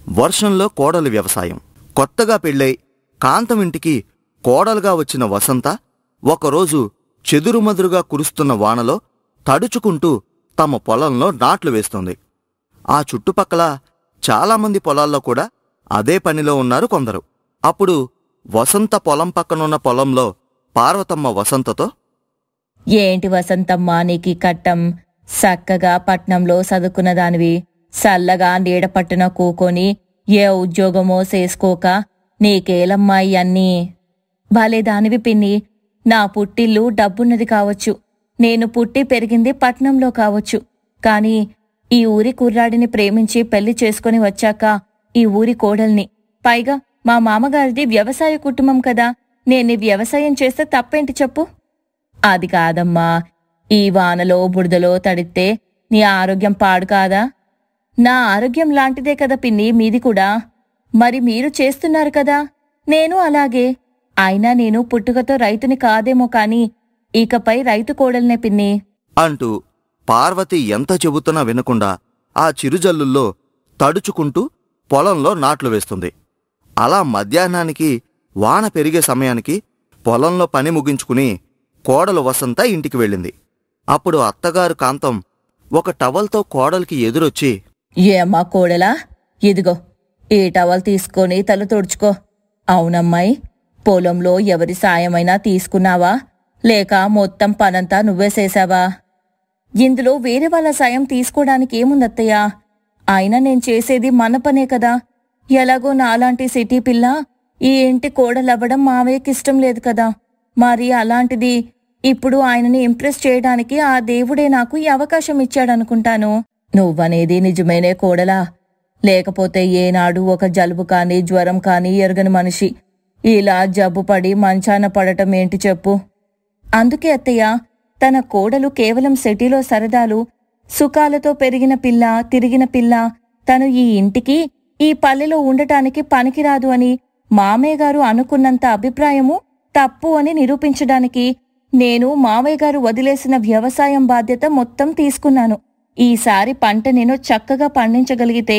వర్షంలో కోడలి వ్యవసాయం. కొత్తగా పెళ్ళై కాంతం ఇంటికి కోడలుగా వచ్చిన వసంత ఒకరోజు చెదురుమదురుగా కురుస్తున్న వానలో తడుచుకుంటూ తమ పొలంలో నాట్లు వేస్తోంది. ఆ చుట్టుపక్కల చాలామంది పొలాల్లో కూడా అదే పనిలో ఉన్నారు కొందరు. అప్పుడు వసంత పొలం పక్కనున్న పొలంలో పార్వతమ్మ వసంతతో, ఏంటి వసంతమ్మా నీకీ కట్టం? సక్కగా పట్నంలో చదువుకున్నదానివి, సల్లగా నీడపట్టున కూకొని ఏ ఉద్యోగమో చేసుకోక నీకేలమ్మా ఇయన్నీ? భలేదానివి పిన్ని. నా పుట్టిల్లు డబ్బున్నది కావచ్చు, నేను పుట్టి పెరిగింది పట్నంలో కావచ్చు, కాని ఈ ఊరి కుర్రాడిని ప్రేమించి పెళ్లి చేసుకుని వచ్చాక ఈ ఊరి కోడల్ని, పైగా మా మామగారిది వ్యవసాయ కుటుంబం కదా, నేని వ్యవసాయం చేస్తే తప్పేంటి చెప్పు? అది కాదమ్మా, ఈ వానలో బురదలో తడితే నీ ఆరోగ్యం పాడు కాదా? నా ఆరోగ్యం లాంటిదే కదా పిన్ని మీది కూడా. మరి మీరు చేస్తున్నారు కదా, నేను అలాగే. అయినా నేను పుట్టుకతో రైతుని కాదేమో కాని ఇకపై రైతు కోడల్నే పిన్ని అంటూ పార్వతి ఎంత చెబుతున్నా వినకుండా ఆ చిరుజల్లుల్లో తడుచుకుంటూ పొలంలో నాట్లు వేస్తుంది. అలా మధ్యాహ్నానికి వాన పెరిగే సమయానికి పొలంలో పని ముగించుకుని కోడలు వసంత ఇంటికి వెళ్ళింది. అప్పుడు అత్తగారు కాంతం ఒక టవల్తో కోడలికి ఎదురొచ్చి, ఏమ్మా కోడలా, ఇదిగో ఈ టవల్ తీసుకొని తల తుడుచుకో. అవునమ్మాయి, పొలంలో ఎవరి సాయమైనా తీసుకున్నావా, లేక మొత్తం పనంతా నువ్వే చేశావా? ఇందులో వేరే వాళ్ళ సాయం తీసుకోవడానికి ఏముందత్తయ్యా? అయినా నేను చేసేది మన పనే కదా. ఎలాగో నాలాంటి సిటీ పిల్ల ఈ ఇంటి కోడలవ్వడం మావయ్యకిష్టం లేదు కదా. మరి అలాంటిది ఇప్పుడు ఆయనని ఇంప్రెస్ చేయడానికి ఆ దేవుడే నాకు ఈ అవకాశం ఇచ్చాడనుకుంటాను. నువ్వనేది నిజమేనే కోడలా? లేకపోతే ఏనాడు ఒక జలుబు కాని జ్వరం కాని ఎరగని మనిషి ఇలా జబ్బుపడి మంచాన పడటం ఏంటి చెప్పు? అందుకే అత్తయ్య, తన కోడలు కేవలం సిటీలో సరదాలు సుఖాలతో పెరిగిన పిల్ల, తిరిగిన పిల్ల, తను ఈ ఇంటికి ఈ పల్లెలో ఉండటానికి పనికిరాదు అని మామయ్య గారు అనుకున్నంత అభిప్రాయము తప్పు అని నిరూపించడానికి నేను మామయ్య గారు వదిలేసిన వ్యవసాయం బాధ్యత మొత్తం తీసుకున్నాను. ఈసారి పంట నేను చక్కగా పండించగలిగితే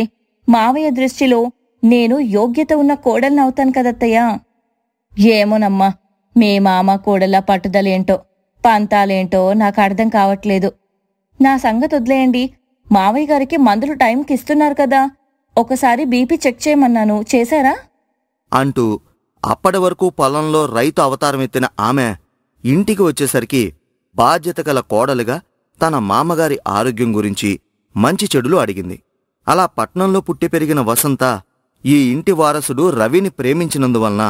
మావయ్య దృష్టిలో నేను యోగ్యత ఉన్న కోడలనవుతాను కదత్తయ్యా. ఏమోనమ్మా, మీ మామ కోడల పట్టుదలేంటో పంతాలేంటో నాకు అర్థం కావట్లేదు. నా సంగతి వదిలేయండి, మావయ్య గారికి మందులు టైంకి ఇస్తున్నారు కదా, ఒకసారి బీపీ చెక్ చేయమన్నాను, చేశారా? అంటూ అప్పటి వరకు పొలంలో రైతు అవతారమెత్తిన ఆమె ఇంటికి వచ్చేసరికి బాధ్యత గల కోడలుగా తన మామగారి ఆరోగ్యం గురించి మంచి చెడులు అడిగింది. అలా పట్నంలో పుట్టి పెరిగిన వసంత ఈ ఇంటి వారసుడు రవిని ప్రేమించినందువలన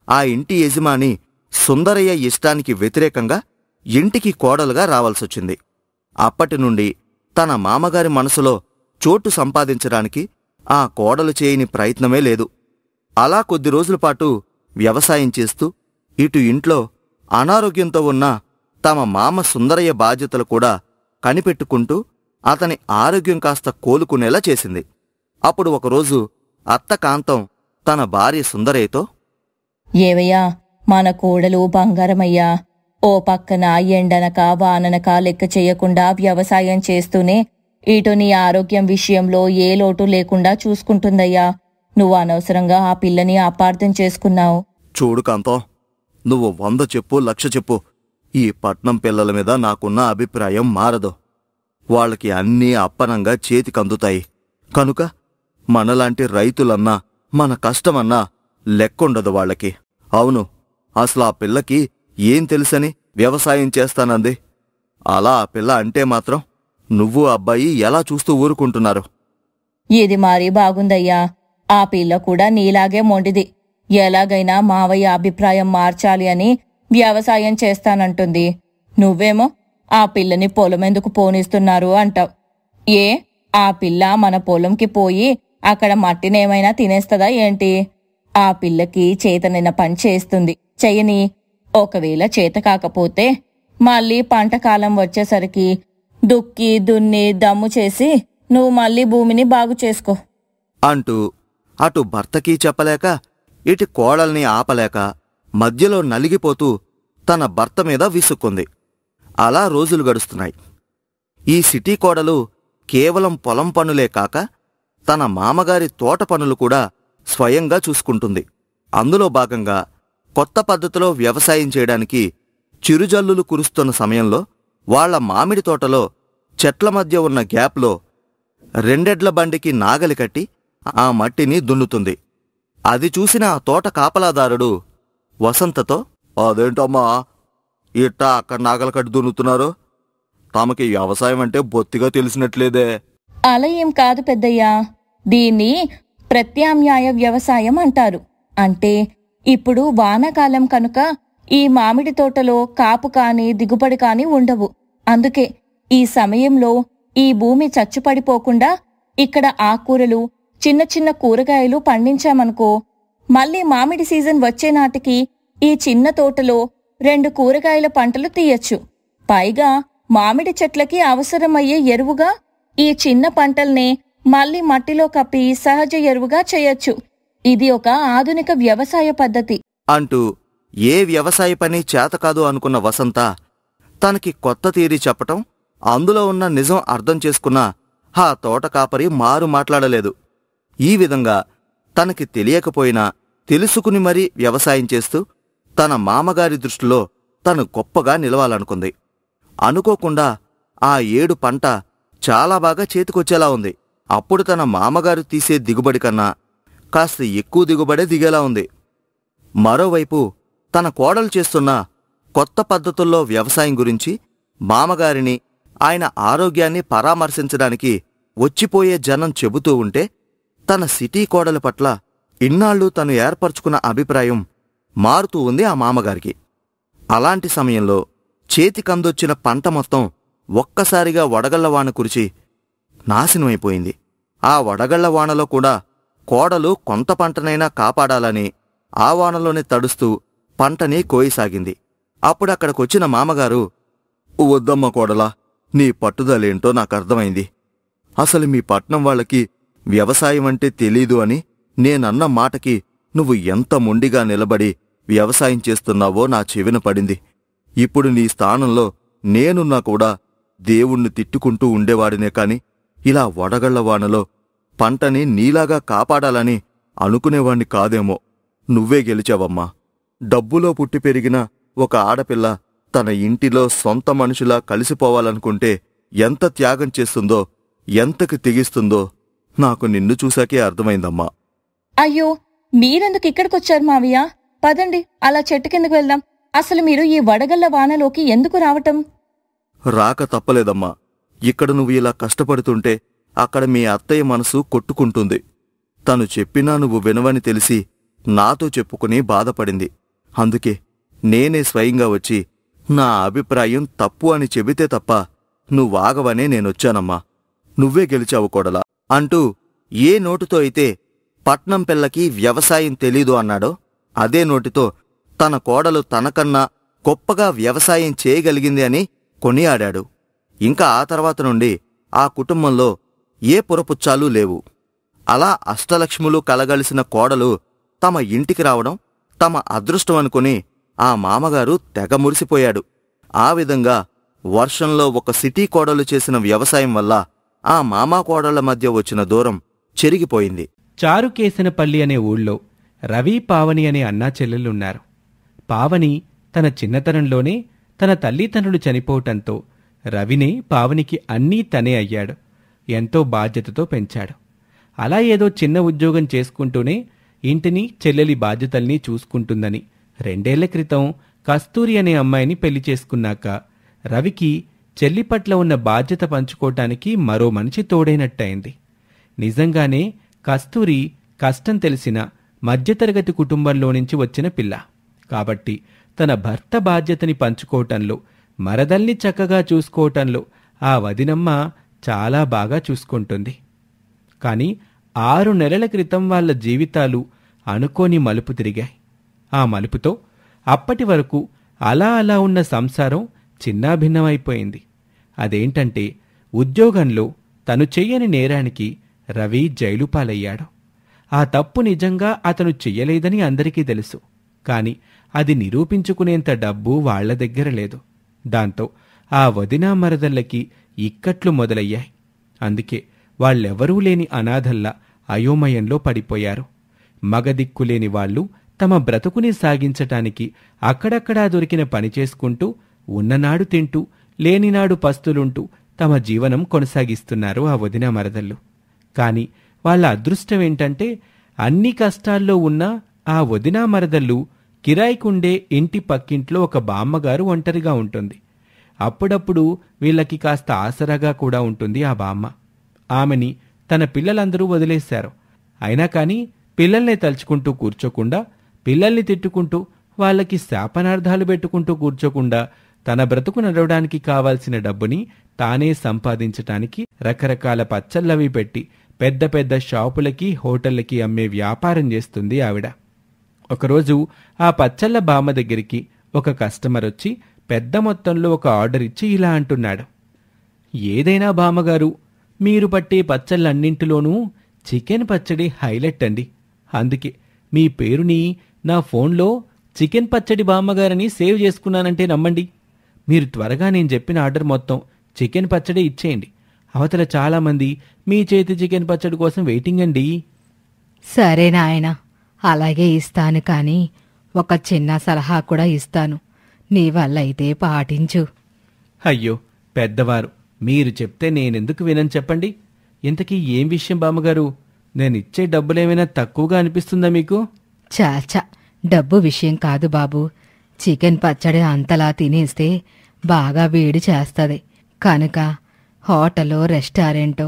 ఆ ఇంటి యజమాని సుందరయ్య ఇష్టానికి వ్యతిరేకంగా ఇంటికి కోడలుగా రావాల్సొచ్చింది. అప్పటినుండి తన మామగారి మనసులో చోటు సంపాదించడానికి ఆ కోడలు చేయని ప్రయత్నమే లేదు. అలా కొద్ది రోజులపాటు వ్యవసాయం చేస్తూ ఇటు ఇంట్లో అనారోగ్యంతో ఉన్న తమ మామ సుందరయ్య బాధ్యతలు కూడా కనిపెట్టుకుంటూ అతని ఆరోగ్యం కాస్త కోలుకునేలా చేసింది. అప్పుడు ఒకరోజు అత్త కాంతం తన భార్య సుందరయ్యతో, ఏవయ్యా, మన కోడలు బంగారమయ్యా. ఓ పక్కన ఎండనక వాననక లెక్క చెయ్యకుండా వ్యవసాయం చేస్తూనే ఇటు నీ ఆరోగ్యం విషయంలో ఏ లోటు లేకుండా చూసుకుంటుందయ్యా. నువ్వు అనవసరంగా ఆ పిల్లని అపార్థం చేసుకున్నావు. చూడు కాంతం, నువ్వు 100 చెప్పు 1,00,000 చెప్పు, ఈ పట్నం పిల్లల మీద నాకున్న అభిప్రాయం మారదు. వాళ్ళకి అన్నీ అప్పనంగా చేతికందుతాయి కనుక మనలాంటి రైతులన్నా మన కష్టమన్నా లెక్కుండదు వాళ్ళకి. అవును, అసలు ఆ పిల్లకి ఏం తెలుసని వ్యవసాయం చేస్తానంది? అలా ఆ పిల్ల అంటే మాత్రం నువ్వు అబ్బాయి ఎలా చూస్తూ ఊరుకుంటున్నారు? ఇది మారీ బాగుందయ్యా. ఆ పిల్ల కూడా నీలాగే మొండిది. ఎలాగైనా మావయ్య అభిప్రాయం మార్చాలి అని వ్యవసాయం చేస్తానంటుంది. నువ్వేమో ఆ పిల్లని పొలమెందుకు పోనిస్తున్నారు అంటావు. ఏ, ఆ పిల్ల మన పొలంకి పోయి అక్కడ మట్టినేమైనా తినేస్తదా ఏంటి? ఆ పిల్లకి చేతనైన పని చేస్తుంది, చెయ్యని. ఒకవేళ చేత కాకపోతే మళ్ళీ పంటకాలం వచ్చేసరికి దుక్కి దున్ని దమ్ము చేసి నువ్వు మళ్ళీ భూమిని బాగు చేసుకో అంటూ అటు భర్తకీ చెప్పలేక ఇటు కోడల్ని ఆపలేక మధ్యలో నలిగిపోతూ తన భర్త మీద విసుక్కుంది. అలా రోజులు గడుస్తున్నాయి. ఈ సిటీ కోడలు కేవలం పొలం పనులే కాక తన మామగారి తోట పనులు కూడా స్వయంగా చూసుకుంటుంది. అందులో భాగంగా కొత్త పద్ధతిలో వ్యవసాయం చేయడానికి చిరుజల్లులు కురుస్తున్న సమయంలో వాళ్ల మామిడి తోటలో చెట్ల మధ్య ఉన్న గ్యాప్లో రెండెడ్ల బండికి నాగలి కట్టి ఆ మట్టిని దున్నుతుంది. అది చూసిన ఆ తోట కాపలాదారుడు వసంతతో, అదేంటమ్మా ఇట్టా అక్కడ నాగలి కట్టి దున్నుతున్నారు? తమకి వ్యవసాయం అంటే బొత్తిగా తెలిసినట్లేదే. అలా ఏం కాదు పెద్దయ్యా, దీన్ని ప్రత్యామ్నాయ వ్యవసాయం అంటారు. అంటే ఇప్పుడు వానాకాలం కనుక ఈ మామిడి తోటలో కాపు కాని దిగుబడి కాని ఉండవు. అందుకే ఈ సమయంలో ఈ భూమి చచ్చుపడిపోకుండా ఇక్కడ ఆకుకూరలు, చిన్న చిన్న కూరగాయలు పండించామనుకో, మళ్ళీ మామిడి సీజన్ వచ్చే నాటికి ఈ చిన్న తోటలో 2 కూరగాయల పంటలు తీయచ్చు. పైగా మామిడి చెట్లకి అవసరమయ్యే ఎరువుగా ఈ చిన్న పంటల్నే మళ్ళీ మట్టిలో కప్పి సహజ ఎరువుగా చేయొచ్చు. ఇది ఒక ఆధునిక వ్యవసాయ పద్ధతి అంటూ ఏ వ్యవసాయ పని చేతకాదు అనుకున్న వసంత తనకి కొత్త థియరీ చెప్పటం, అందులో ఉన్న నిజం అర్థం చేసుకున్న ఆ తోట కాపరి మారు మాట్లాడలేదు. ఈ విధంగా తనకి తెలియకపోయినా తెలుసుకుని మరీ వ్యవసాయం చేస్తూ తన మామగారి దృష్టిలో తను గొప్పగా నిలవాలనుకుంది. అనుకోకుండా ఆ 7 పంట చాలా బాగా చేతికొచ్చేలా ఉంది. అప్పుడు తన మామగారు తీసే దిగుబడి కన్నా కాస్త ఎక్కువ దిగుబడే దిగేలా ఉంది. మరోవైపు తన కోడలు చేస్తున్న కొత్త పద్ధతుల్లో వ్యవసాయం గురించి మామగారిని, ఆయన ఆరోగ్యాన్ని పరామర్శించడానికి వచ్చిపోయే జనం చెబుతూ ఉంటే తన సిటీ కోడల పట్ల ఇన్నాళ్లు తను ఏర్పరచుకున్న అభిప్రాయం మారుతూ ఉంది ఆ మామగారికి. అలాంటి సమయంలో చేతికందొచ్చిన పంట మొత్తం ఒక్కసారిగా వడగళ్లవాన కురిచి నాశనమైపోయింది. ఆ వడగళ్లవానలో కూడా కోడలు కొంత పంటనైనా కాపాడాలని ఆ వానలోనే తడుస్తూ పంటని కోయసాగింది. అప్పుడక్కడికొచ్చిన మామగారు, వద్దమ్మ కోడలా, నీ పట్టుదలేంటో నాకర్థమైంది. అసలు మీ పట్నం వాళ్ళకి వ్యవసాయం అంటే తెలీదు అని నేనన్న మాటకి నువ్వు ఎంత మొండిగా నిలబడి వ్యవసాయం చేస్తున్నావో నా చెవిన పడింది. ఇప్పుడు నీ స్థానంలో నేనున్నా కూడా దేవుణ్ణి తిట్టుకుంటూ ఉండేవాడినే కాని ఇలా వడగళ్లవానలో పంటని నీలాగా కాపాడాలని అనుకునేవాణ్ణి కాదేమో. నువ్వే గెలిచావమ్మా. డబ్బులో పుట్టి పెరిగిన ఒక ఆడపిల్ల తన ఇంటిలో సొంత మనుషులా కలిసిపోవాలనుకుంటే ఎంత త్యాగం చేస్తుందో, ఎంతకి తెగిస్తుందో నాకు నిన్ను చూశాకే అర్థమైందమ్మా. అయ్యో, మీరెందుకు ఇక్కడికొచ్చారు మావయ్య? పదండి, అలా చెట్టు కిందకు వెళ్దాం. అసలు మీరు ఈ వడగళ్ల వానలోకి ఎందుకు రావటం? రాక తప్పలేదమ్మా. ఇక్కడ నువ్వు ఇలా కష్టపడుతుంటే అక్కడ మీ అత్తయ్య మనసు కొట్టుకుంటుంది. తను చెప్పినా నువ్వు వినవని తెలిసి నాతో చెప్పుకుని బాధపడింది. అందుకే నేనే స్వయంగా వచ్చి నా అభిప్రాయం తప్పు అని చెబితే తప్ప నువ్వాగవనే నేనొచ్చానమ్మా. నువ్వే గెలిచావు కోడలా అంటూ ఏ నోటితో అయితే పట్నం పిల్లకి వ్యవసాయం తెలీదు అన్నాడో అదే నోటితో తన కోడలు తనకన్నా గొప్పగా వ్యవసాయం చేయగలిగింది అని కొనియాడాడు. ఇంకా ఆ తర్వాత నుండి ఆ కుటుంబంలో ఏ పురపుచ్చాలూ లేవు. అలా అష్టలక్ష్ములు కలగలిసిన కోడలు తమ ఇంటికి రావడం తమ అదృష్టం అనుకుని ఆ మామగారు తెగ మురిసిపోయాడు. ఆ విధంగా వర్షంలో ఒక సిటీ కోడలు చేసిన వ్యవసాయం వల్ల ఆ మామా కోడళ్ల మధ్య వచ్చిన దూరం చెరిగిపోయింది. చారుకేసనపల్లి అనే ఊళ్ళో రవి, పావని అనే అన్నా చెల్లెలున్నారు. పావని తన చిన్నతనంలోనే తన తల్లిదండ్రులు చనిపోవటంతో రవినే పావనికి అన్నీ తనే అయ్యాడు. ఎంతో బాధ్యతతో పెంచాడు. అలా ఏదో చిన్న ఉద్యోగం చేసుకుంటూనే ఇంటిని, చెల్లెలి బాధ్యతల్ని చూసుకుంటుందని 2 ఏళ్ల క్రితం కస్తూరి అనే అమ్మాయిని పెళ్లి చేసుకున్నాక రవికి చెల్లి పట్ల ఉన్న బాధ్యత పంచుకోవటానికి మరో మనిషి తోడైనట్టయింది. నిజంగానే కస్తూరి కష్టం తెలిసిన మధ్యతరగతి కుటుంబంలో నుంచి వచ్చిన పిల్ల. కాబట్టి తన భర్త బాధ్యతని పంచుకోవటంలో, మరదల్ని చక్కగా చూసుకోవటంలో ఆ వదినమ్మ చాలా బాగా చూసుకుంటుంది. కాని 6 నెలల క్రితం వాళ్ల జీవితాలు అనుకోని మలుపు తిరిగాయి. ఆ మలుపుతో అప్పటి వరకు అలా అలా ఉన్న సంసారం చిన్నాభిన్నమైపోయింది. అదేంటంటే ఉద్యోగంలో తను చెయ్యని నేరానికి రవి జైలు పాలయ్యాడు. ఆ తప్పు నిజంగా అతను చెయ్యలేదని అందరికీ తెలుసు. కాని అది నిరూపించుకునేంత డబ్బు వాళ్ల దగ్గర లేదు. దాంతో ఆ వదినా మరదళ్ళకి ఇక్కట్లు మొదలయ్యాయి. అందుకే వాళ్ళెవరూ లేని అనాథల్లా అయోమయంలో పడిపోయారు. మగదిక్కులేని వాళ్ళు తమ బ్రతుకుని సాగించటానికి అక్కడక్కడా దొరికిన పని చేసుకుంటూ ఉన్ననాడు తింటూ లేనినాడు పస్తులుంటూ తమ జీవనం కొనసాగిస్తున్నారు ఆ వదిన మరదళ్ళు. కాని వాళ్ళ అదృష్టమేంటంటే అన్ని కష్టాల్లో ఉన్న ఆ వదినా మరదళ్ళు కిరాయికుండే ఇంటి పక్కింట్లో ఒక బామ్మగారు ఒంటరిగా ఉంటుంది. అప్పుడప్పుడు వీళ్ళకి కాస్త ఆసరాగా కూడా ఉంటుంది ఆ బామ్మ. ఆమెని తన పిల్లలందరూ వదిలేశారు. అయినా కాని పిల్లల్ని తలుచుకుంటూ కూర్చోకుండా, పిల్లల్ని తిట్టుకుంటూ వాళ్ళకి శాపనార్థాలు పెట్టుకుంటూ కూర్చోకుండా తన బ్రతుకు నడవడానికి కావాల్సిన డబ్బుని తానే సంపాదించటానికి రకరకాల పచ్చళ్ళవి పెట్టి పెద్ద పెద్ద షాపులకి హోటళ్ళకి అమ్మే వ్యాపారం చేస్తుంది ఆవిడ. ఒకరోజు ఆ పచ్చళ్ళ బామ్మ దగ్గరికి ఒక కస్టమర్ వచ్చి పెద్ద మొత్తంలో ఒక ఆర్డర్ ఇచ్చి ఇలా అంటున్నాడు. ఏదైనా బామ్మగారు, మీరు పట్టే పచ్చళ్ళన్నింటిలోనూ చికెన్ పచ్చడి హైలైట్ అండి. అందుకే మీ పేరుని నా ఫోన్లో చికెన్ పచ్చడి బామ్మగారని సేవ్ చేసుకున్నానంటే నమ్మండి. మీరు త్వరగా నేను చెప్పిన ఆర్డర్ మొత్తం చికెన్ పచ్చడి ఇచ్చేయండి. అవతల చాలామంది మీ చేతి చికెన్ పచ్చడి కోసం వెయిటింగ్ అండి. సరే నాయనా, అలాగే ఇస్తాను. కానీ ఒక చిన్న సలహా కూడా ఇస్తాను. నీ వల్ల అయితే పాటించు. అయ్యో పెద్దవారు, మీరు చెప్తే నేనెందుకు వినని చెప్పండి. ఇంతకీ ఏం విషయం బామ్మగారు? నేనిచ్చే డబ్బులేమైనా తక్కువగా అనిపిస్తుందా మీకు? చాచా, డబ్బు విషయం కాదు బాబు. చికెన్ పచ్చడి అంతలా తినేస్తే బాగా వేడి చేస్తది కనుక హోటలో రెస్టారెంటో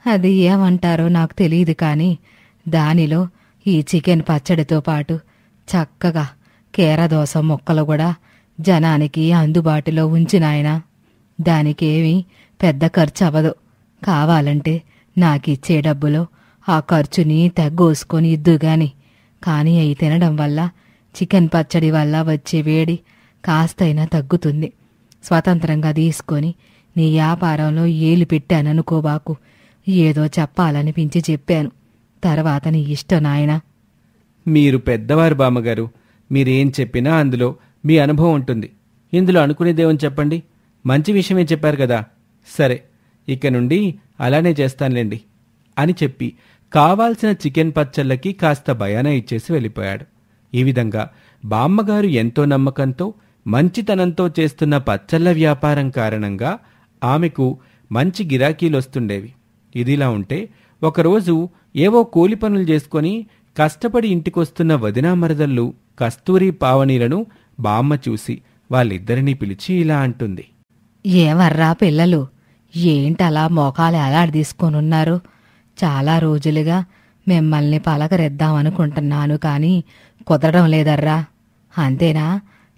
అది ఏమంటారో నాకు తెలియదు, కానీ దానిలో ఈ చికెన్ పచ్చడితో పాటు చక్కగా కీరదోస ముక్కలు కూడా జనానికి అందుబాటులో ఉంచినాయనా. దానికేమీ పెద్ద ఖర్చు అవ్వదు. కావాలంటే నాకిచ్చే డబ్బులో ఆ ఖర్చుని తగ్గోసుకొని ఇద్దుగాని. కానీ అయి తినడం వల్ల చికెన్ పచ్చడి వల్ల వచ్చే వేడి కాస్తైనా తగ్గుతుంది. స్వతంత్రంగా తీసుకొని నీ వ్యాపారంలో ఏలు పెట్టాననుకోబాకు. ఏదో చెప్పాలనిపించి చెప్పాను. తర్వాత నీ ఇష్టం నాయనా. మీరు పెద్దవారు బామ్మగారు, మీరేం చెప్పినా అందులో మీ అనుభవం ఉంటుంది. ఇందులో అనుకునేదేమని చెప్పండి. మంచి విషయమే చెప్పారు కదా. సరే, ఇక నుండి అలానే చేస్తానులేండి అని చెప్పి కావాల్సిన చికెన్ పచ్చళ్ళకి కాస్త బయానా ఇచ్చేసి వెళ్ళిపోయాడు. ఈ విధంగా బామ్మగారు ఎంతో నమ్మకంతో మంచితనంతో చేస్తున్న పచ్చళ్ళ వ్యాపారం కారణంగా ఆమెకు మంచి గిరాకీలొస్తుండేవి. ఇదిలా ఉంటే ఒకరోజు ఏవో కూలి పనులు చేసుకొని కష్టపడి ఇంటికొస్తున్న వదినా మరదళ్ళు కస్తూరి పావనీలను బామ్మ చూసి వాళ్ళిద్దరినీ పిలిచి ఇలా అంటుంది. ఏమర్రా పిల్లలు, ఏంటలా మోకాలు ఎలాడదీసుకొనున్నారు? చాలా రోజులుగా మిమ్మల్ని పలకరిద్దామనుకుంటున్నాను, కానీ కుదరడం లేదర్రా. అంతేనా?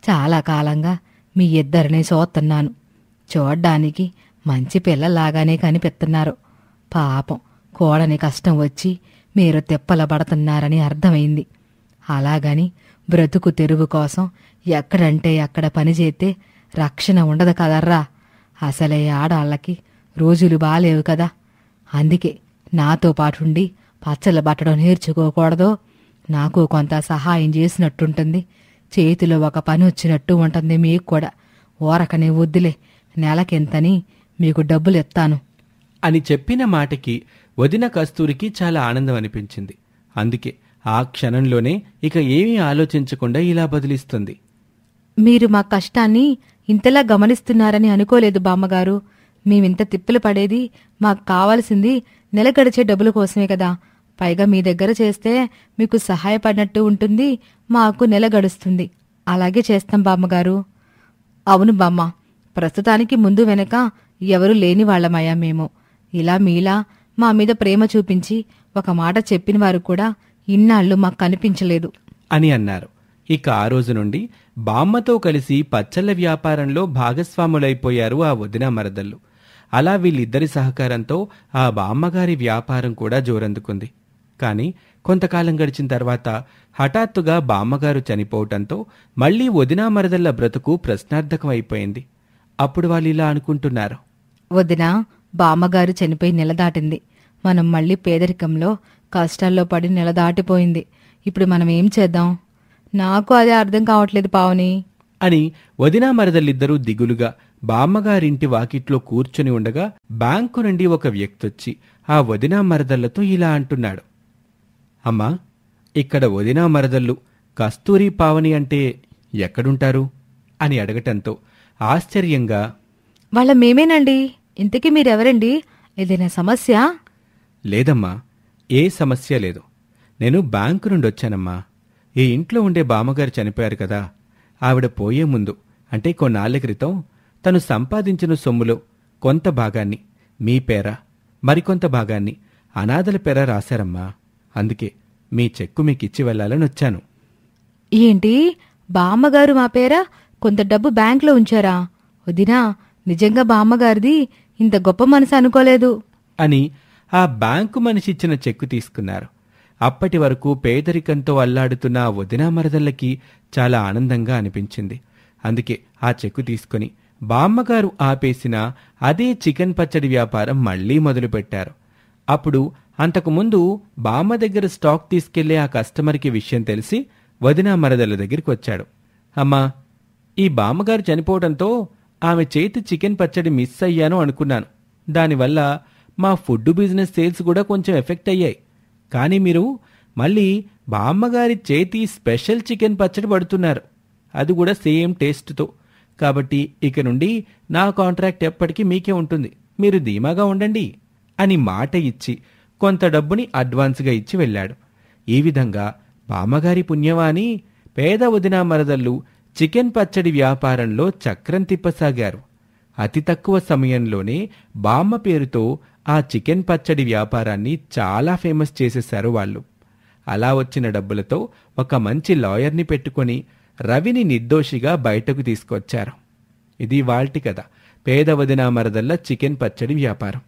చాలా కాలంగా మీ ఇద్దరిని చూస్తున్నాను. చూడ్డానికి మంచి పిల్లలాగానే కనిపిస్తున్నారు. పాపం కోడని కష్టం వచ్చి మీరు తిప్పల పడుతున్నారని అర్థమైంది. అలాగని బ్రతుకు తెరువు కోసం ఎక్కడంటే ఎక్కడ పనిచేస్తే రక్షణ ఉండదు కదర్రా. అసలే ఆడాళ్ళకి రోజులు బాలేవు కదా. అందుకే నాతో పాటుండి పచ్చళ్ళు పట్టడం నేర్చుకోకూడదు. నాకు కొంత సహాయం చేసినట్టుంటుంది. చేతిలో ఒక పని వచ్చినట్టు ఉంటుంది మీకు కూడా. ఊరకనే వద్దులే, నెలకెంతని మీకు డబ్బులు ఇస్తాను అని చెప్పిన మాటకి వదిన కస్తూరికి చాలా ఆనందం అనిపించింది. అందుకే ఆ క్షణంలోనే ఇక ఏమీ ఆలోచించకుండా ఇలా బదిలిస్తుంది. మీరు మా కష్టాన్ని ఇంతలా గమనిస్తున్నారని అనుకోలేదు బామ్మగారు. మేమింత తిప్పులు పడేది మాకు కావాల్సింది నెల గడిచే డబ్బుల కోసమే కదా. పైగా మీ దగ్గర చేస్తే మీకు సహాయపడినట్టు ఉంటుంది, మాకు నెల గడుస్తుంది. అలాగే చేస్తాం బామ్మగారు. అవును బామ్మ, ప్రస్తుతానికి ముందు వెనక ఎవరూ లేని వాళ్ళమయ్యా మేము. ఇలా మీలా మా మీద ప్రేమ చూపించి ఒక మాట చెప్పిన వారు కూడా ఇన్నాళ్ళు మాకు కనిపించలేదు అని అన్నారు. ఇక ఆ రోజు నుండి బామ్మతో కలిసి పచ్చళ్ళ వ్యాపారంలో భాగస్వాములైపోయారు ఆ వదిన మరదళ్ళు. అలా వీళ్ళిద్దరి సహకారంతో ఆ బామ్మగారి వ్యాపారం కూడా జోరందుకుంది. కాని కొంతకాలం గడిచిన తర్వాత హఠాత్తుగా బామ్మగారు చనిపోవటంతో మళ్లీ వదినా మరదళ్ళ బ్రతుకు ప్రశ్నార్థకం అయిపోయింది. అప్పుడు వాళ్ళు ఇలా అనుకుంటున్నారు. వదినా, బామ్మగారు చనిపోయి నెల దాటింది. మనం మళ్ళీ పేదరికంలో కష్టాల్లో పడి నెల దాటిపోయింది. ఇప్పుడు మనం ఏం చేద్దాం? నాకు అదే అర్థం కావట్లేదు పావని అని వదినా మరదళ్ళిద్దరూ దిగులుగా బామ్మగారింటి వాకిట్లో కూర్చుని ఉండగా బ్యాంకు నుండి ఒక వ్యక్తొచ్చి ఆ వదినా మరదళ్లతో ఇలా అంటున్నాడు. అమ్మా, ఇక్కడ వదినా మరదళ్ళు కస్తూరి పావని అంటే ఎక్కడుంటారు అని అడగటంతో ఆశ్చర్యంగా, వాళ్ళ మేమేనండి. ఇంతకీ మీరెవరండి? ఏదైనా సమస్య? లేదమ్మా, ఏ సమస్య లేదు. నేను బ్యాంకు నుండి వచ్చానమ్మా. ఈ ఇంట్లో ఉండే బామ్మగారు చనిపోయారు కదా, ఆవిడ పోయే ముందు అంటే కొన్నాళ్ల క్రితం తను సంపాదించిన సొమ్ములో కొంత భాగాన్ని మీ పేర, మరికొంత భాగాన్ని అనాథల పేర రాశారమ్మా. అందుకే మీ చెక్కు మీకిచ్చి వెళ్లాలని వచ్చాను. ఏంటి, బామ్మగారు మా పేర కొంత డబ్బు బ్యాంకులో ఉంచారా? వదినా, నిజంగా బామ్మగారిది ఇంత గొప్ప మనసు అనుకోలేదు అని ఆ బ్యాంకు మనిషి ఇచ్చిన చెక్కు తీసుకున్నారు. అప్పటి వరకు పేదరికంతో అల్లాడుతున్న ఆ వదినా మరదళ్ళకి చాలా ఆనందంగా అనిపించింది. అందుకే ఆ చెక్కు తీసుకుని బామ్మగారు ఆపేసిన అదే చికెన్ పచ్చడి వ్యాపారం మళ్లీ మొదలుపెట్టారు. అప్పుడు అంతకుముందు బామ్మ దగ్గర స్టాక్ తీసుకెళ్లే ఆ కస్టమర్కి విషయం తెలిసి వదినా మరదళ్ళ దగ్గరికి వచ్చాడు. అమ్మా, ఈ బామ్మగారు చనిపోవడంతో ఆమె చేతి చికెన్ పచ్చడి మిస్ అయ్యాను అనుకున్నాను. దానివల్ల మా ఫుడ్ బిజినెస్ సేల్స్ కూడా కొంచెం ఎఫెక్ట్ అయ్యాయి. కానీ మీరు మళ్ళీ బామ్మగారి చేతి స్పెషల్ చికెన్ పచ్చడి పడుతున్నారు, అది కూడా సేమ్ టేస్ట్తో. కాబట్టి ఇక నుండి నా కాంట్రాక్ట్ ఎప్పటికీ మీకే ఉంటుంది, మీరు ధీమాగా ఉండండి అని మాట ఇచ్చి కొంత డబ్బుని అడ్వాన్స్గా ఇచ్చి వెళ్ళాడు. ఈ విధంగా బామ్మగారి పుణ్యవాని పేద వదినా మరదళ్ళు చికెన్ పచ్చడి వ్యాపారంలో చక్రం తిప్పసాగారు. అతి తక్కువ సమయంలోనే బామ్మ పేరుతో ఆ చికెన్ పచ్చడి వ్యాపారాన్ని చాలా ఫేమస్ చేసేశారు వాళ్ళు. అలా వచ్చిన డబ్బులతో ఒక మంచి లాయర్ని పెట్టుకొని రవిని నిర్దోషిగా బయటకు తీసుకొచ్చారు. ఇది వాల్టి కథ, పేద వదినా మరదళ్ళ చికెన్ పచ్చడి వ్యాపారం.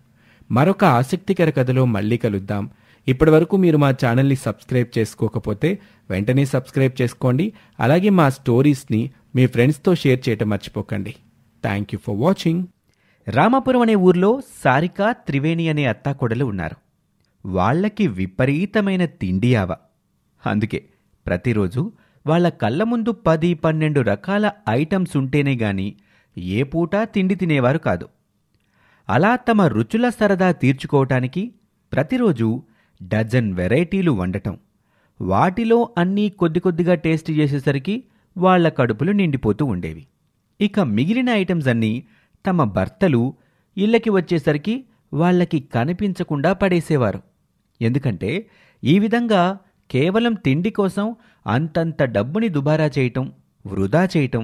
మరొక ఆసక్తికర కథలో మళ్ళీ కలుద్దాం. ఇప్పటివరకు మీరు మా ఛానల్ని సబ్స్క్రైబ్ చేసుకోకపోతే వెంటనే సబ్స్క్రైబ్ చేసుకోండి. అలాగే మా స్టోరీస్ని మీ ఫ్రెండ్స్తో షేర్ చేయటం మర్చిపోకండి. Thank you for watching. Ramapuram అనే ఊర్లో సారిక, త్రివేణి అనే అత్తాకోడలు ఉన్నారు. వాళ్లకి విపరీతమైన తిండి ఆవ. అందుకే ప్రతిరోజు వాళ్ల కళ్ళ ముందు 10-12 రకాల ఐటమ్స్ ఉంటేనే గాని ఏ పూట తిండి తినేవారు కాదు. అలా తమ రుచుల సరదా తీర్చుకోవటానికి ప్రతిరోజు డజన్ వెరైటీలు వండటం, వాటిలో అన్నీ కొద్ది కొద్దిగా టేస్ట్ చేసేసరికి వాళ్ల కడుపులు నిండిపోతూ ఉండేవి. ఇక మిగిలిన ఐటమ్స్ అన్నీ తమ భర్తలు ఇళ్ళకి వచ్చేసరికి వాళ్లకి కనిపించకుండా పడేసేవారు. ఎందుకంటే ఈ విధంగా కేవలం తిండి కోసం అంతంత డబ్బుని దుబారా చేయటం, వృధా చేయటం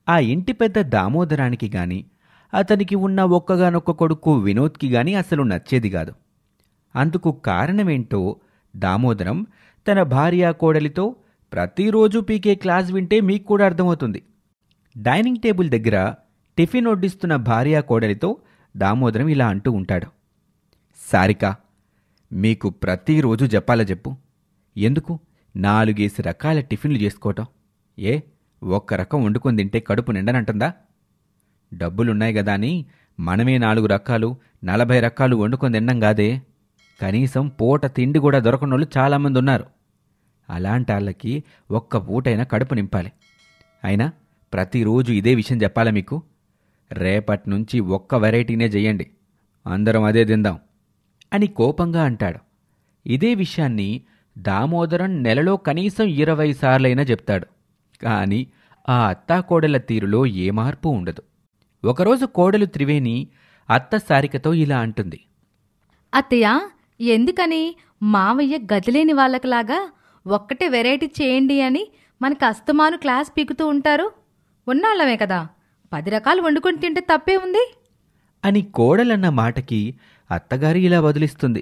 ఆ ఇంటి పెద్ద దామోదరానికి గాని అతనికి ఉన్న ఒక్కగానొక్క కొడుకు వినోద్కి గాని అసలు నచ్చేది కాదు. అందుకు కారణమేంటో దామోదరం తన భార్యా కోడలితో ప్రతిరోజు పీకే క్లాస్ వింటే మీకు కూడా అర్థమవుతుంది. డైనింగ్ టేబుల్ దగ్గర టిఫిన్ వడ్డిస్తున్న భార్యా కోడలితో దామోదరం ఇలా అంటూ ఉంటాడు. సారిక, మీకు ప్రతిరోజు చెప్పాల చెప్పు, ఎందుకు 4 రకాల టిఫిన్లు చేసుకోవటం? ఏ ఒక్క రకం వండుకొని తింటే కడుపు నిండనంటుందా? డబ్బులున్నాయి గదా అని మనమే 4 రకాలు 40 రకాలు వండుకొని తిన్నాం కాదే. కనీసం పూట తిండి కూడా దొరకనోళ్ళు చాలామంది ఉన్నారు. అలాంటాళ్ళకి ఒక్క పూటైనా కడుపు నింపాలి. అయినా ప్రతిరోజు ఇదే విషయం చెప్పాలా మీకు? రేపట్నుంచి ఒక్క వెరైటీనే చెయ్యండి, అందరం అదే తిందాం అని కోపంగా అంటాడు. ఇదే విషయాన్ని దామోదరం నెలలో కనీసం 20 సార్లైనా చెప్తాడు. కాని ఆ అత్తాకోడల తీరులో ఏ మార్పు ఉండదు. ఒకరోజు కోడలు త్రివేణి అత్త సారికతో ఇలా అంటుంది. అత్తయ్య, ఎందుకని మావయ్య గదిలేని వాళ్ళకిలాగా ఒక్కటే వెరైటీ చేయండి అని మనకి అస్తమాను క్లాస్ పీకుతూ ఉంటారు? ఉన్నాళ్లమే కదా, 10 రకాలు వండుకొని తింటే తప్పే ఉంది అని కోడలన్న మాటకి అత్తగారి ఇలా వదిలిస్తుంది.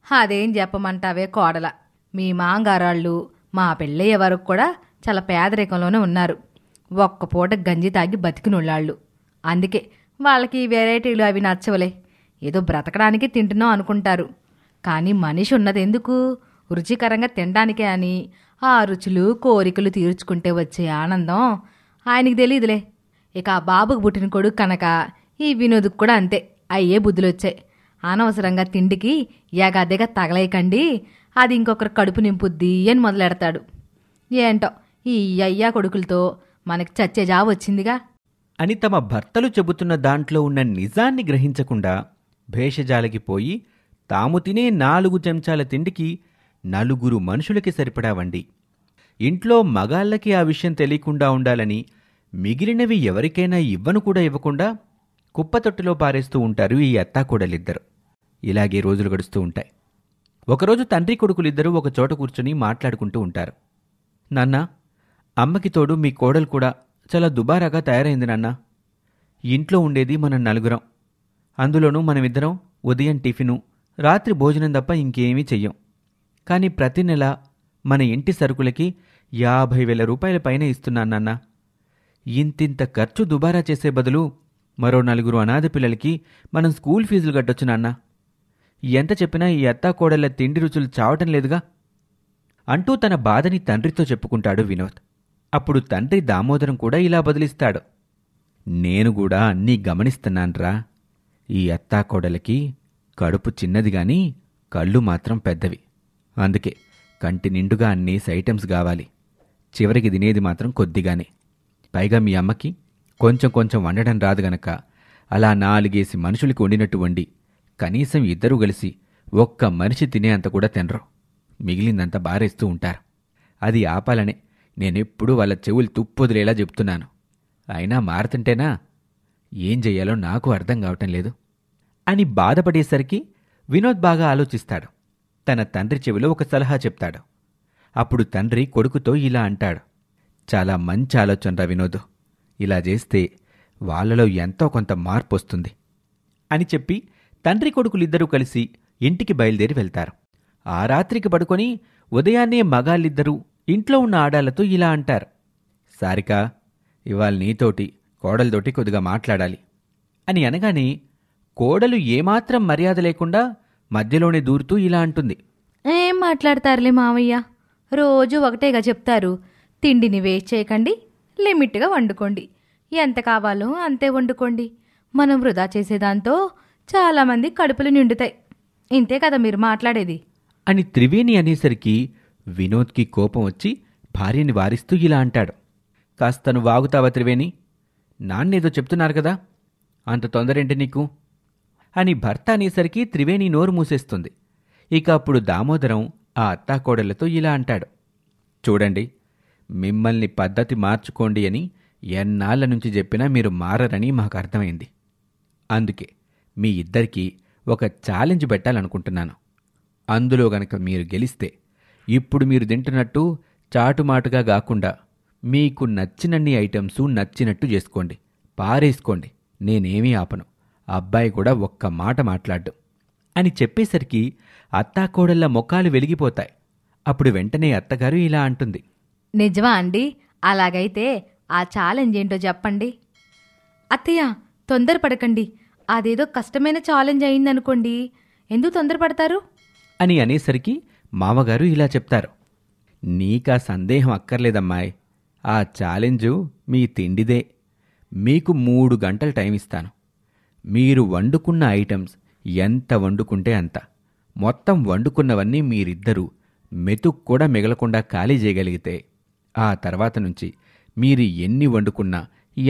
అదేం చెప్పమంటావే కోడల, మీ మాంగారాళ్ళు మా పెళ్ళయ్యే వరకు కూడా చాలా పేదరికంలోనే ఉన్నారు. ఒక్క పూట గంజి తాగి బతికినోళ్ళాళ్ళు. అందుకే వాళ్ళకి వెరైటీలు అవి నచ్చవలే. ఏదో బ్రతకడానికి తింటున్నాం అనుకుంటారు. కానీ మనిషి ఉన్నదెందుకు? రుచికరంగా తినడానికే అని ఆ రుచులు కోరికలు తీర్చుకుంటే వచ్చే ఆనందం ఆయనకి తెలీదులే. ఇక ఆ బాబుకు పుట్టిన కొడుకు కనుక ఈ వినోద్కు కూడా అంతే అయ్యే బుద్ధులొచ్చాయి. అనవసరంగా తిండికి ఎగాదిగా తగలేయకండి, అది ఇంకొకరు కడుపు నింపుద్ది అని మొదలెడతాడు. ఏంటో ఈ అయ్యా కొడుకులతో మనకి చచ్చే జాబు వచ్చిందిగా. అని తమ భర్తలు చెబుతున్న దాంట్లో ఉన్న నిజాన్ని గ్రహించకుండా భేషజాలకి పోయి తాము తినే 4 చెంచాల తిండికి 4 మనుషులకి సరిపడా వండి ఇంట్లో మగాళ్ళకి ఆ విషయం తెలియకుండా ఉండాలని మిగిలినవి ఎవరికైనా ఇవ్వను కూడా ఇవ్వకుండా కుప్పతొట్టులో పారేస్తూ ఉంటారు ఈ అత్తాకోడలిద్దరు. ఇలాగే రోజులు గడుస్తూ ఉంటాయి. ఒకరోజు తండ్రి కొడుకులిద్దరూ ఒక చోట కూర్చుని మాట్లాడుకుంటూ ఉంటారు. నాన్నా, అమ్మకి తోడు మీ కోడలు కూడా చాలా దుబారాగా తయారైంది నాన్నా. ఇంట్లో ఉండేది మనం 4. అందులోనూ మనమిద్దరం ఉదయం టిఫిను, రాత్రి భోజనం తప్ప ఇంకేమీ చెయ్యం. కానీ ప్రతి నెల మన ఇంటి సరుకులకి 50,000 రూపాయల పైన ఇస్తున్నాను నాన్నా. ఇంతింత ఖర్చు దుబారా చేసే బదులు మరో 4 అనాథ పిల్లలకి మనం స్కూల్ ఫీజులు కట్టొచ్చు నాన్నా. ఎంత చెప్పినా ఈ అత్తాకోడళ్ల తిండి రుచులు చావటం లేదుగా అంటూ తన బాధని తండ్రితో చెప్పుకుంటాడు వినోద్. అప్పుడు తండ్రి దామోదరం కూడా ఇలా బదిలిస్తాడు. నేను కూడా అన్నీ గమనిస్తున్నాన్రా. ఈ అత్తాకోడలకి కడుపు చిన్నదిగాని కళ్ళు మాత్రం పెద్దవి. అందుకే కంటి నిండుగా అన్నీ ఐటమ్స్ కావాలి. చివరికి తినేది మాత్రం కొద్దిగానే. పైగా మీ అమ్మకి కొంచెం కొంచెం వండడం రాదు గనక అలా 4 మనుషులకి వండినట్టు వండి కనీసం 2 కలిసి ఒక్క మనిషి తినే అంత కూడా తినరు. మిగిలిందంతా బారేస్తూ ఉంటారు. అది ఆపాలనే నేనెప్పుడూ వాళ్ళ చెవులు తుప్పొదిలేలా చెప్తున్నాను. అయినా మారుతుంటేనా ఏం చెయ్యాలో నాకు అర్థం కావటం లేదు అని బాధపడేసరికి వినోద్ బాగా ఆలోచిస్తాడు. తన తండ్రి చెవిలో ఒక సలహా చెప్తాడు. అప్పుడు తండ్రి కొడుకుతో ఇలా అంటాడు. చాలా మంచి ఆలోచనరా వినోద్. ఇలా చేస్తే వాళ్ళలో ఎంతో కొంత మార్పు వస్తుంది అని చెప్పి తండ్రి కొడుకులిద్దరూ కలిసి ఇంటికి బయలుదేరి వెళ్తారు. ఆ రాత్రికి పడుకొని ఉదయాన్నే మగాళ్ళిద్దరూ ఇంట్లో ఉన్న ఆడాళ్లతో ఇలా అంటారు. సారికా, ఇవాళ నీతోటి కోడలతోటి కొద్దిగా మాట్లాడాలి అని అనగానే కోడలు ఏమాత్రం మర్యాద లేకుండా మధ్యలోనే దూరుతూ ఇలా అంటుంది. ఏం మాట్లాడతారులే మావయ్య, రోజు ఒకటేగా చెప్తారు. తిండిని వేస్ట్ చేయకండి, లిమిట్గా వండుకోండి. ఎంత కావాలో అంతే వండుకోండి. మనం వృధా చేసేదాంతో చాలామంది కడుపులు నిండుతాయి. ఇంతే కదా మీరు మాట్లాడేది అని త్రివేణి అనేసరికి వినోద్కి కోపం వచ్చి భార్యని వారిస్తూ ఇలా అంటాడు. కాస్త నువ్వు వాగుతావా త్రివేణి? నాన్నేదో చెప్తున్నారు కదా, అంత తొందరేంటి నీకు అని భర్త అనేసరికి త్రివేణి నోరు మూసేస్తుంది. ఇక అప్పుడు దామోదరం ఆ అత్తాకోడళ్లతో ఇలా అంటాడు. చూడండి, మిమ్మల్ని పద్ధతి మార్చుకోండి అని ఎన్నాళ్ల నుంచి చెప్పినా మీరు మారరని మాకు అర్థమైంది. అందుకే మీ ఇద్దరికీ ఒక ఛాలెంజ్ పెట్టాలనుకుంటున్నాను. అందులో గనక మీరు గెలిస్తే ఇప్పుడు మీరు తింటున్నట్టు చాటుమాటుగా కాకుండా మీకు నచ్చినన్ని ఐటమ్సు నచ్చినట్టు చేసుకోండి, పారేసుకోండి. నేనేమీ ఆపను. అబ్బాయి కూడా ఒక్క మాట మాట్లాడ్డు అని చెప్పేసరికి అత్తాకోడళ్ల ముఖాలు వెలిగిపోతాయి. అప్పుడు వెంటనే అత్తగారు ఇలా అంటుంది. నిజమా అండి? అలాగైతే ఆ ఛాలెంజ్ ఏంటో చెప్పండి. అత్తయ్య, తొందరపడకండి. అదేదో కష్టమైన ఛాలెంజ్ అయిందనుకోండి, ఎందుకు తొందరపడతారు అని అనేసరికి మామగారు ఇలా చెప్తారు. నీకా సందేహం అక్కర్లేదమ్మాయ్. ఆ ఛాలెంజు మీ తిండిదే. మీకు 3 గంటలు టైం ఇస్తాను. మీరు వండుకున్న ఐటమ్స్ ఎంత వండుకుంటే అంత, మొత్తం వండుకున్నవన్నీ మీరిద్దరూ మెతుకు కూడా మిగలకుండా ఖాళీ చేయగలిగితే ఆ తర్వాత నుంచి మీరు ఎన్ని వండుకున్నా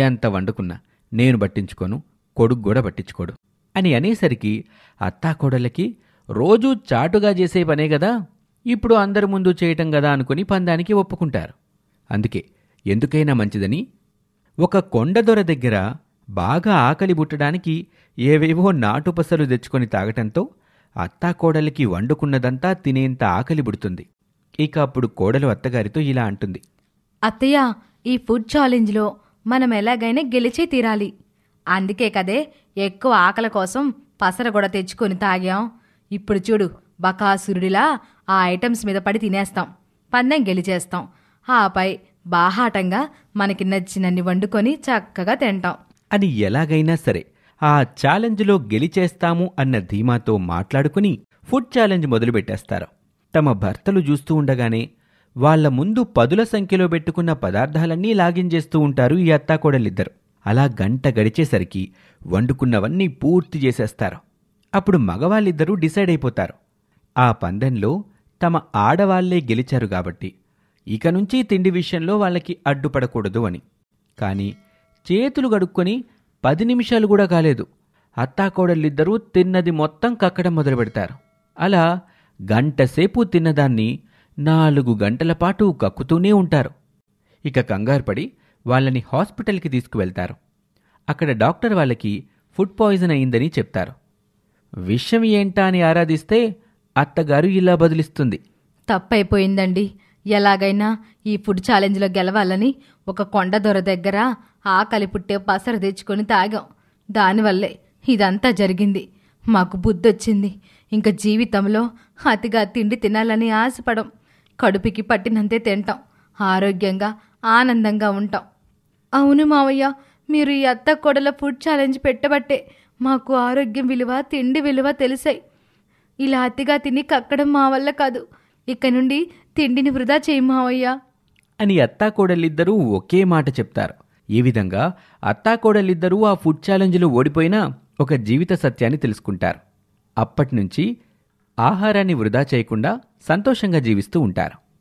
ఎంత వండుకున్నా నేను పట్టించుకోను, కొడుకు కూడా పట్టించుకోడు అని అనేసరికి అత్తాకోడళ్ళకి రోజూ చాటుగా చేసే పనే గదా, ఇప్పుడు అందరి ముందు చేయటం గదా అనుకుని పందానికి ఒప్పుకుంటారు. అందుకే ఎందుకైనా మంచిదని ఒక కొండదొర దగ్గర బాగా ఆకలి బుట్టడానికి ఏవేవో నాటుపసలు తెచ్చుకొని తాగటంతో అత్తాకోడలికి వండుకున్నదంతా తినేంత ఆకలి బుడుతుంది. ఇక అప్పుడు కోడలు అత్తగారితో ఇలా అంటుంది. అత్తయ్య, ఈ ఫుడ్ ఛాలెంజ్లో మనం ఎలాగైనా గెలిచే తీరాలి. అందుకే కదే ఎక్కువ ఆకలి కోసం పసర కూడా తెచ్చుకొని తాగాం. ఇప్పుడు చూడు, బకాసురుడిలా ఆ ఐటమ్స్ మీద పడి తినేస్తాం, పందెం గెలిచేస్తాం. ఆపై బాహాటంగా మనకి నచ్చినన్ని వండుకొని చక్కగా తింటాం అని ఎలాగైనా సరే ఆ ఛాలెంజ్లో గెలిచేస్తాము అన్న ధీమాతో మాట్లాడుకుని ఫుడ్ ఛాలెంజ్ మొదలుపెట్టేస్తారు. తమ భర్తలు చూస్తూ ఉండగానే వాళ్ల ముందు 10ల సంఖ్యలో పెట్టుకున్న పదార్థాలన్నీ లాగించేస్తూ ఉంటారు ఈ అత్తాకోడలిద్దరు. అలా గంట గడిచేసరికి వండుకున్నవన్నీ పూర్తి చేసేస్తారు. అప్పుడు మగవాళ్ళిద్దరూ డిసైడ్ అయిపోతారు. ఆ పందెంలో తమ ఆడవాళ్లే గెలిచారు కాబట్టి ఇక నుంచి తిండి విషయంలో వాళ్ళకి అడ్డుపడకూడదు అని. కాని చేతులు కడుక్కొని 10 నిమిషాలు కూడా కాలేదు అత్తాకోడళ్ళిద్దరూ తిన్నది మొత్తం కక్కడం మొదలుపెడతారు. అలా గంటసేపు తిన్నదాన్ని 4 గంటల పాటు కక్కుతూనే ఉంటారు. ఇక కంగారుపడి వాళ్ళని హాస్పిటల్కి తీసుకువెళ్తారు. అక్కడ డాక్టర్ వాళ్ళకి ఫుడ్ పాయిజన్ అయిందని చెప్తారు. విషయం ఏంటా అని ఆరాధిస్తే అత్తగారు ఇలా బదులిస్తుంది. తప్పైపోయిందండి. ఎలాగైనా ఈ ఫుడ్ ఛాలెంజ్లో గెలవాలని ఒక కొండ దొర దగ్గర ఆకలి పుట్టే పసరు తెచ్చుకొని తాగాం. దానివల్లే ఇదంతా జరిగింది. మాకు బుద్ధొచ్చింది. ఇంక జీవితంలో అతిగా తిండి తినాలని ఆశపడం. కడుపుకి పట్టినంతే తింటాం. ఆరోగ్యంగా ఆనందంగా ఉంటాం. అవును మావయ్య, మీరు ఈ అత్త కొడల ఫుడ్ ఛాలెంజ్ పెట్టబట్టే మాకు ఆరోగ్యం విలువ, తిండి విలువ తెలిసాయి. ఇలా అతిగా తిని కక్కడం మా వల్ల కాదు. ఇక నుండి తిండిని వృధా చేయి మావయ్య అని అత్తాకోడళ్ళిద్దరూ ఒకే మాట చెప్తారు. ఈ విధంగా అత్తాకోడళ్ళిద్దరూ ఆ ఫుడ్ ఛాలెంజ్లో ఓడిపోయినా ఒక జీవిత సత్యాన్ని తెలుసుకుంటారు. అప్పటినుంచి ఆహారాన్ని వృధా చేయకుండా సంతోషంగా జీవిస్తూ ఉంటారు.